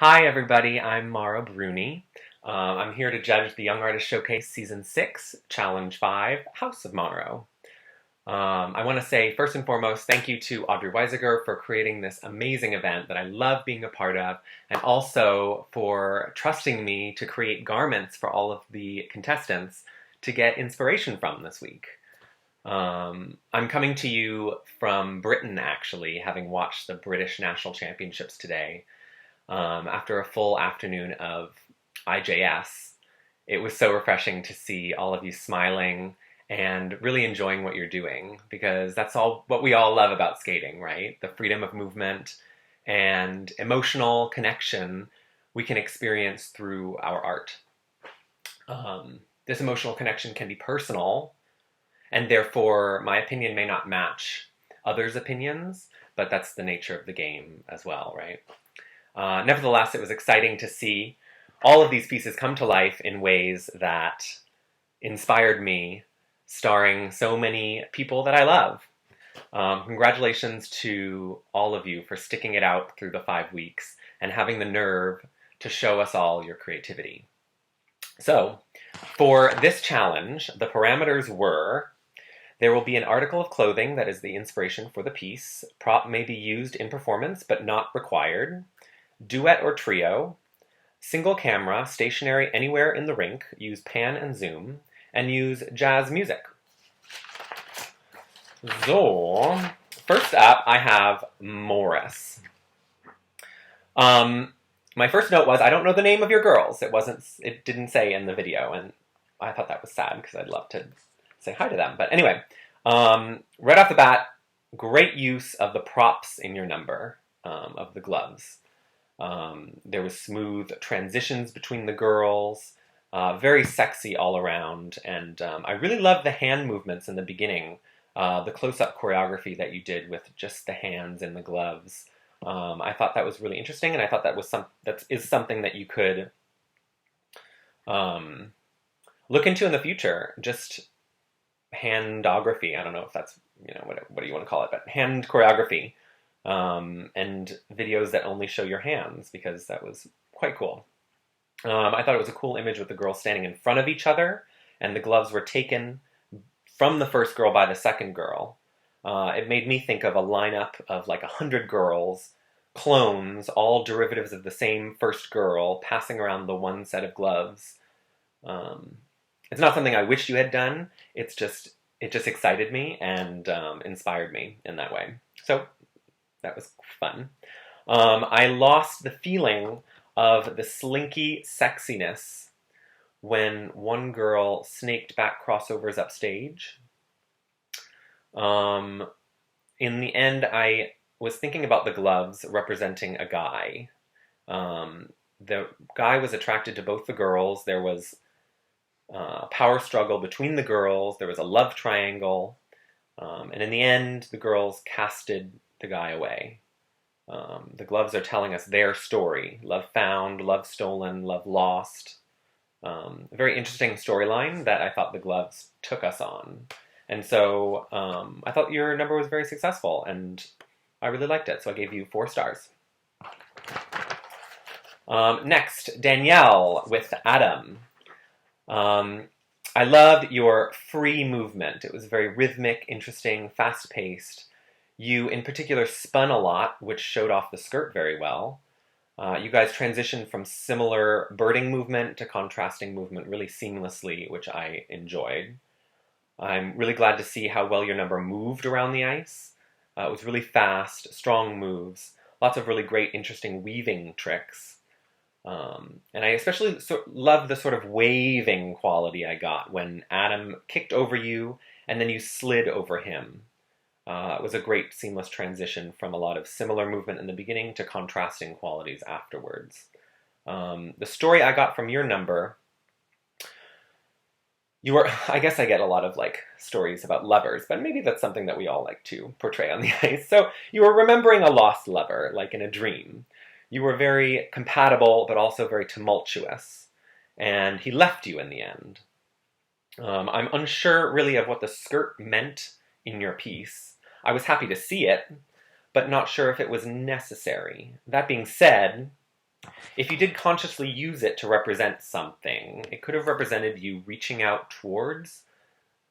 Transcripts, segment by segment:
Hi everybody, I'm Mauro Bruni. I'm here to judge the Young Artist Showcase Season 6, Challenge 5, House of Mauro. I want to say first and foremost thank you to Audrey Weisiger for creating this amazing event that I love being a part of, and also for trusting me to create garments for all of the contestants to get inspiration from this week. I'm coming to you from Britain actually, having watched the British National Championships today. After a full afternoon of YAS6, it was so refreshing to see all of you smiling and really enjoying what you're doing, because that's all what we all love about skating, right? The freedom of movement and emotional connection we can experience through our art. This emotional connection can be personal, and therefore my opinion may not match others' opinions, but that's the nature of the game as well, right? Nevertheless, it was exciting to see all of these pieces come to life in ways that inspired me, starring so many people that I love. Congratulations to all of you for sticking it out through the 5 weeks and having the nerve to show us all your creativity. So, for this challenge, the parameters were: there will be an article of clothing that is the inspiration for the piece. Prop may be used in performance, but not required. Duet or trio, single camera, stationary anywhere in the rink, use pan and zoom, and use jazz music. So, first up I have Morris. My first note was, I don't know the name of your girls. It didn't say in the video, and I thought that was sad because I'd love to say hi to them. But anyway, right off the bat, great use of the props in your number, of the gloves. There was smooth transitions between the girls, very sexy all around, and I really loved the hand movements in the beginning, the close-up choreography that you did with just the hands and the gloves. I thought that was really interesting, and I thought that is something that you could look into in the future. Just handography. I don't know if that's, what do you want to call it, but hand choreography. And videos that only show your hands, because that was quite cool. I thought it was a cool image with the girls standing in front of each other, and the gloves were taken from the first girl by the second girl. It made me think of a lineup of like 100 girls, clones, all derivatives of the same first girl, passing around the one set of gloves. It's not something I wish you had done. It just excited me and inspired me in that way. So that was fun. I lost the feeling of the slinky sexiness when one girl snaked back crossovers upstage. In the end, I was thinking about the gloves representing a guy. The guy was attracted to both the girls. There was a power struggle between the girls. There was a love triangle. And in the end, the girls casted the guy away. The gloves are telling us their story. Love found, love stolen, love lost. A very interesting storyline that I thought the gloves took us on. And so I thought your number was very successful, and I really liked it, so I gave you 4 stars. Next, Danielle with Adam. I loved your free movement. It was very rhythmic, interesting, fast-paced. You, in particular, spun a lot, which showed off the skirt very well. You guys transitioned from similar birding movement to contrasting movement really seamlessly, which I enjoyed. I'm really glad to see how well your number moved around the ice. It was really fast, strong moves, lots of really great, interesting weaving tricks. And I especially love the sort of waving quality I got when Adam kicked over you and then you slid over him. It was a great seamless transition from a lot of similar movement in the beginning to contrasting qualities afterwards. The story I got from your number, I guess I get a lot of stories about lovers, but maybe that's something that we all like to portray on the ice. So you were remembering a lost lover, like in a dream. You were very compatible, but also very tumultuous. And he left you in the end. I'm unsure really of what the skirt meant in your piece. I was happy to see it, but not sure if it was necessary. That being said, If you did consciously use it to represent something, it could have represented you reaching out towards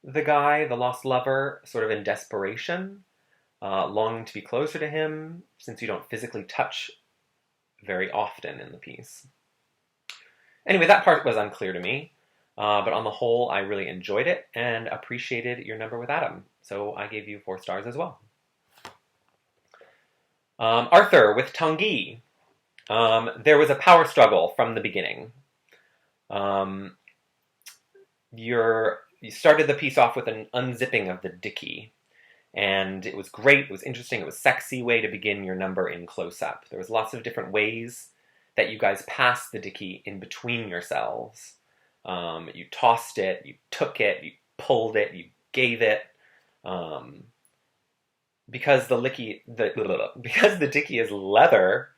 the guy, the lost lover, sort of in desperation, longing to be closer to him, since you don't physically touch very often in the piece. Anyway, that part was unclear to me, but on the whole, I really enjoyed it and appreciated your number with Adam, so I gave you 4 stars as well. Arthur with Tanguy. There was a power struggle from the beginning. You started the piece off with an unzipping of the dicky, and it was great, it was interesting, it was a sexy way to begin your number in close-up. There was lots of different ways that you guys passed the dicky in between yourselves. You tossed it, you took it, you pulled it, you gave it. Because the dicky is leather,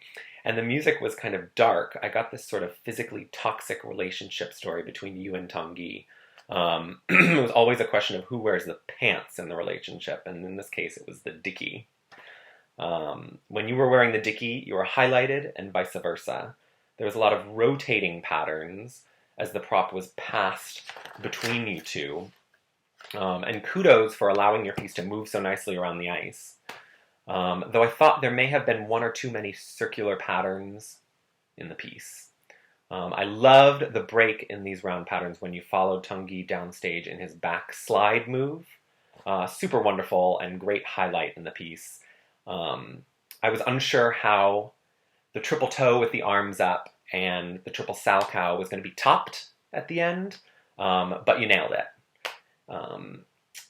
and the music was kind of dark, I got this sort of physically toxic relationship story between you and Tanguy. It was always a question of who wears the pants in the relationship, and in this case it was the dicky. When you were wearing the dicky, you were highlighted, and vice versa. There was a lot of rotating patterns as the prop was passed between you two. And kudos for allowing your piece to move so nicely around the ice. Though I thought there may have been 1 or 2 many circular patterns in the piece. I loved the break in these round patterns when you followed Tanguy downstage in his back slide move. Super wonderful and great highlight in the piece. I was unsure how the triple toe with the arms up and the triple salchow was going to be topped at the end, but you nailed it.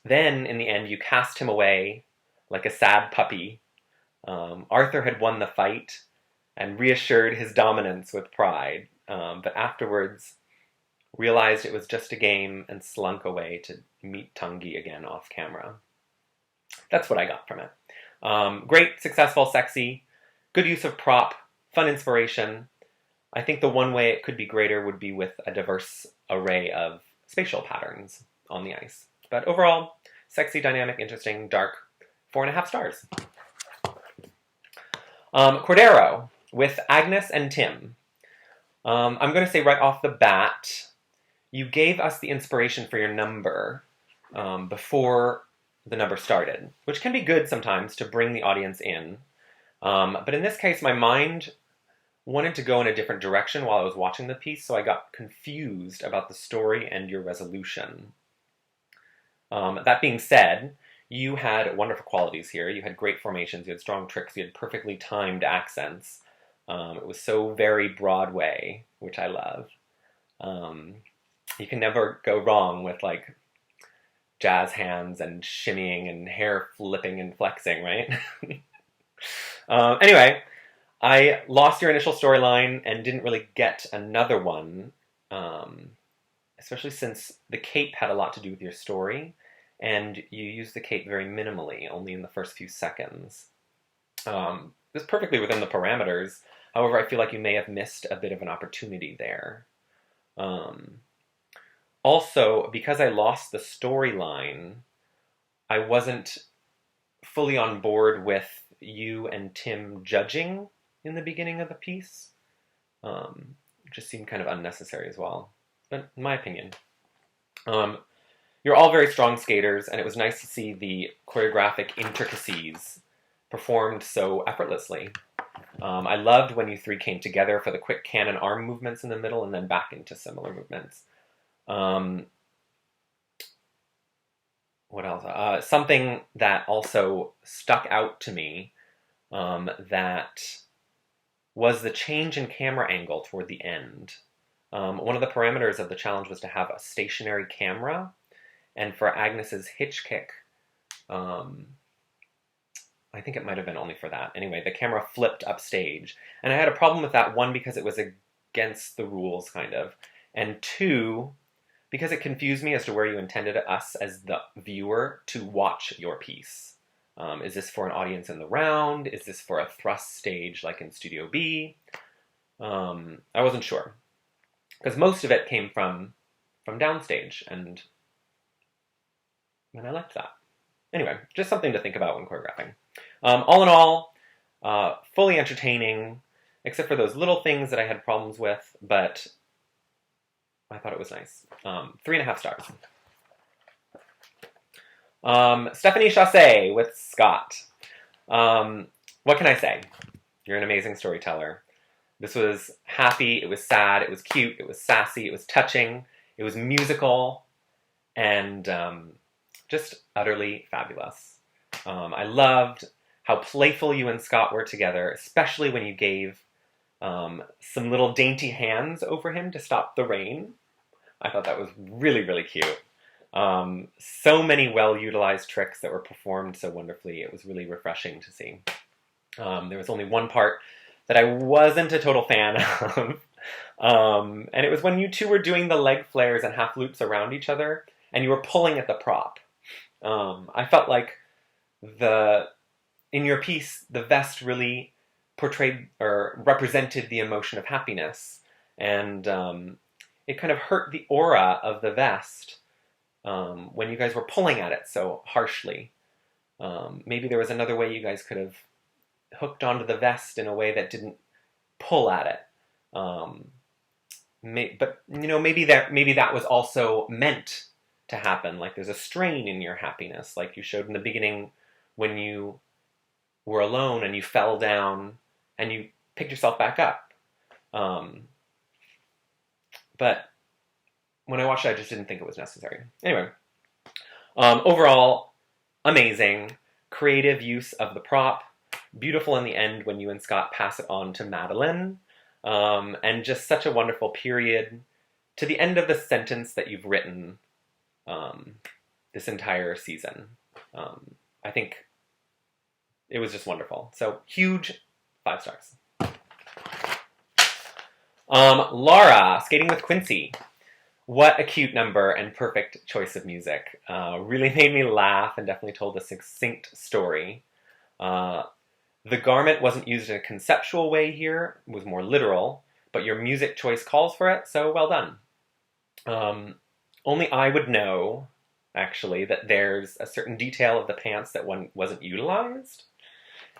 Then, in the end, you cast him away like a sad puppy. Arthur had won the fight and reassured his dominance with pride, but afterwards realized it was just a game and slunk away to meet Tanguy again off camera. That's what I got from it. Great, successful, sexy, good use of prop, fun inspiration. I think the one way it could be greater would be with a diverse array of spatial patterns on the ice. But overall, sexy, dynamic, interesting, dark, 4.5 stars. Cordero with Agnes and Tim. I'm going to say right off the bat, you gave us the inspiration for your number before the number started, which can be good sometimes to bring the audience in. But in this case, my mind wanted to go in a different direction while I was watching the piece, so I got confused about the story and your resolution. That being said, you had wonderful qualities here. You had great formations, you had strong tricks, you had perfectly timed accents. It was so very Broadway, which I love. You can never go wrong with like jazz hands and shimmying and hair flipping and flexing, right? Anyway, I lost your initial storyline and didn't really get another one, especially since the cape had a lot to do with your story, and you used the cape very minimally, only in the first few seconds. It was perfectly within the parameters. However, I feel like you may have missed a bit of an opportunity there. Also, because I lost the storyline, I wasn't fully on board with you and Tim judging in the beginning of the piece. It just seemed kind of unnecessary as well, but in my opinion. You're all very strong skaters, and it was nice to see the choreographic intricacies performed so effortlessly. I loved when you 3 came together for the quick cannon arm movements in the middle and then back into similar movements. What else? Something that also stuck out to me that was the change in camera angle toward the end. One of the parameters of the challenge was to have a stationary camera, and for Agnes's hitch kick, I think it might have been only for that. Anyway, the camera flipped upstage, and I had a problem with that, 1, because it was against the rules, kind of, and 2, because it confused me as to where you intended us as the viewer to watch your piece. Is this for an audience in the round? Is this for a thrust stage like in Studio B? I wasn't sure, because most of it came from downstage, and I liked that. Anyway, just something to think about when choreographing. All in all, fully entertaining, except for those little things that I had problems with, but I thought it was nice. 3.5 stars. Stephanie Chassé with Scott. What can I say? You're an amazing storyteller. This was happy, it was sad, it was cute, it was sassy, it was touching, it was musical, and just utterly fabulous. I loved how playful you and Scott were together, especially when you gave some little dainty hands over him to stop the rain. I thought that was really, really cute. So many well-utilized tricks that were performed so wonderfully. It was really refreshing to see. There was only one part that I wasn't a total fan of. And it was when you two were doing the leg flares and half loops around each other, and you were pulling at the prop. I felt like in your piece, the vest really portrayed or represented the emotion of happiness. And it kind of hurt the aura of the vest when you guys were pulling at it so harshly. Maybe there was another way you guys could have hooked onto the vest in a way that didn't pull at it. But maybe that was also meant to happen. Like there's a strain in your happiness, like you showed in the beginning when you were alone and you fell down and you picked yourself back up. But when I watched it, I just didn't think it was necessary. Anyway, overall, amazing, creative use of the prop. Beautiful in the end when you and Scott pass it on to Madeline. And just such a wonderful period to the end of the sentence that you've written this entire season. I think it was just wonderful. So, huge 5 stars. Laura, Skating with Quincy. What a cute number and perfect choice of music. Really made me laugh and definitely told a succinct story. The garment wasn't used in a conceptual way here, it was more literal, but your music choice calls for it, so well done. Only I would know, actually, that there's a certain detail of the pants that wasn't utilized,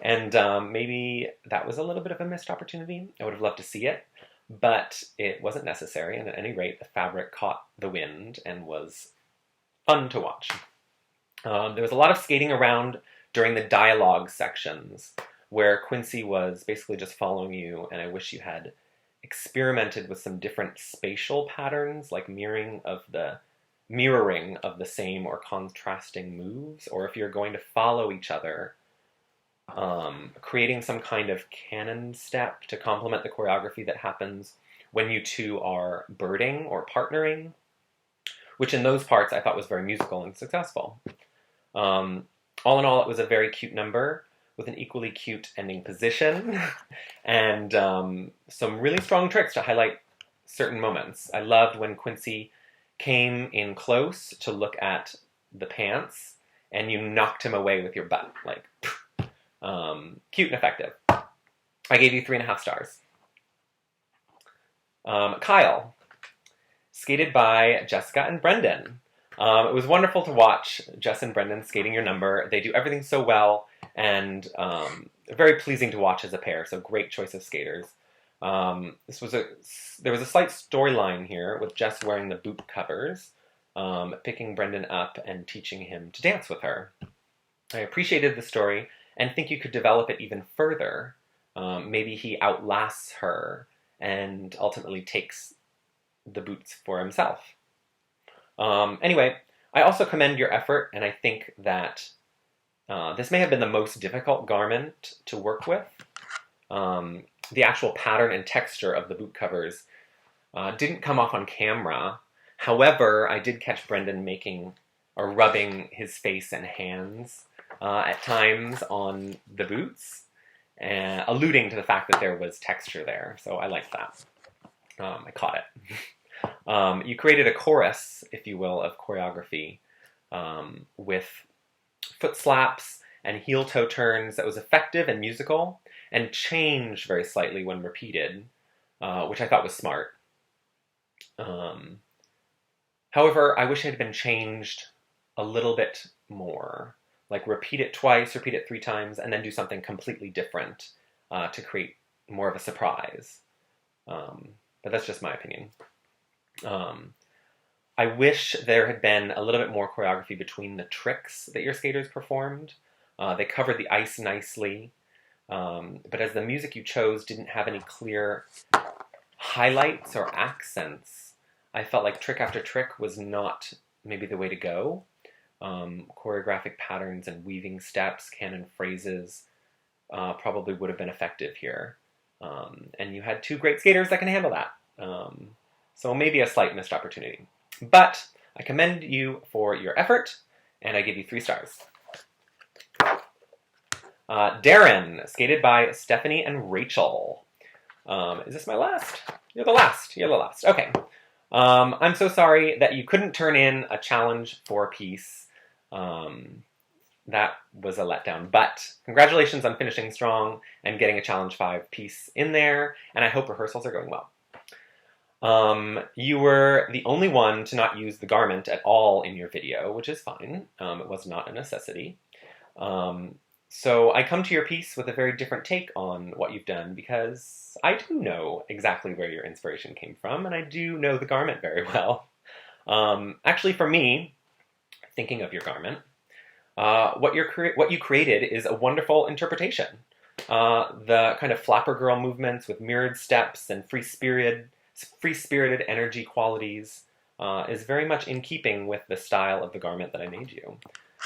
and maybe that was a little bit of a missed opportunity. I would have loved to see it, but it wasn't necessary, and at any rate, the fabric caught the wind and was fun to watch. There was a lot of skating around during the dialogue sections, where Quincy was basically just following you, and I wish you had experimented with some different spatial patterns, like mirroring of the same or contrasting moves, or if you're going to follow each other, creating some kind of canon step to complement the choreography that happens when you two are birding or partnering, which in those parts I thought was very musical and successful. All in all, it was a very cute number, with an equally cute ending position, and some really strong tricks to highlight certain moments. I loved when Quincy came in close to look at the pants, and you knocked him away with your butt. Like, cute and effective. I gave you 3.5 stars. Kyle, skated by Jessica and Brendan. It was wonderful to watch Jess and Brendan skating your number. They do everything so well, and very pleasing to watch as a pair, so great choice of skaters. There was a slight storyline here with Jess wearing the boot covers, picking Brendan up and teaching him to dance with her. I appreciated the story and think you could develop it even further. Maybe he outlasts her and ultimately takes the boots for himself. Anyway, I also commend your effort, and I think that this may have been the most difficult garment to work with. The actual pattern and texture of the boot covers didn't come off on camera. However, I did catch Brendan making or rubbing his face and hands at times on the boots, alluding to the fact that there was texture there. So I liked that. I caught it. You created a chorus, if you will, of choreography with foot slaps and heel toe turns that was effective and musical and changed very slightly when repeated, which I thought was smart. However, I wish it had been changed a little bit more. Like repeat it twice, repeat it 3 times, and then do something completely different to create more of a surprise. But that's just my opinion. I wish there had been a little bit more choreography between the tricks that your skaters performed. They covered the ice nicely, but as the music you chose didn't have any clear highlights or accents, I felt like trick after trick was not maybe the way to go. Choreographic patterns and weaving steps, canon phrases probably would have been effective here. And you had two great skaters that can handle that. So maybe a slight missed opportunity. But I commend you for your effort, and I give you 3 stars. Darren, skated by Stephanie and Rachel. Is this my last? You're the last. You're the last. Okay. I'm so sorry that you couldn't turn in a challenge 4 piece. That was a letdown. But congratulations on finishing strong and getting a challenge 5 piece in there, and I hope rehearsals are going well. You were the only one to not use the garment at all in your video, which is fine. It was not a necessity. So I come to your piece with a very different take on what you've done because I do know exactly where your inspiration came from, and I do know the garment very well. Actually, for me, thinking of your garment, what you created is a wonderful interpretation. The kind of flapper girl movements with mirrored steps and free-spirited energy qualities is very much in keeping with the style of the garment that I made you.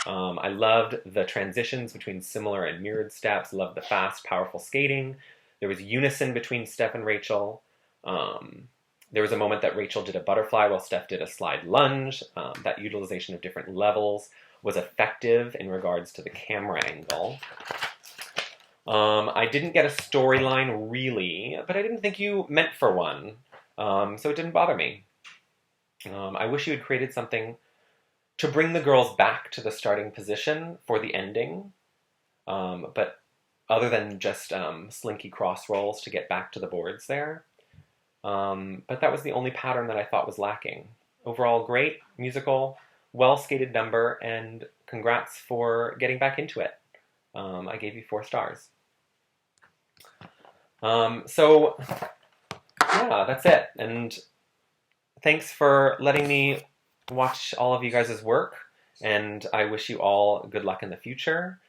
I loved the transitions between similar and mirrored steps, loved the fast, powerful skating. There was unison between Steph and Rachel. There was a moment that Rachel did a butterfly while Steph did a slide lunge. That utilization of different levels was effective in regards to the camera angle. I didn't get a storyline really, but I didn't think you meant for one, so it didn't bother me. I wish you had created something to bring the girls back to the starting position for the ending, but other than just slinky cross rolls to get back to the boards there. But that was the only pattern that I thought was lacking. Overall, great, musical, well-skated number, and congrats for getting back into it. I gave you 4 stars. So, yeah, that's it. And thanks for letting me watch all of you guys' work, and I wish you all good luck in the future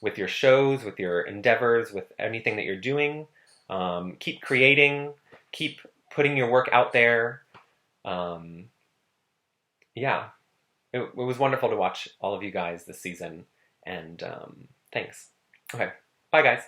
with your shows, with your endeavors, with anything that you're doing. Keep creating, keep putting your work out there. Yeah, it was wonderful to watch all of you guys this season, and thanks. Okay, bye guys.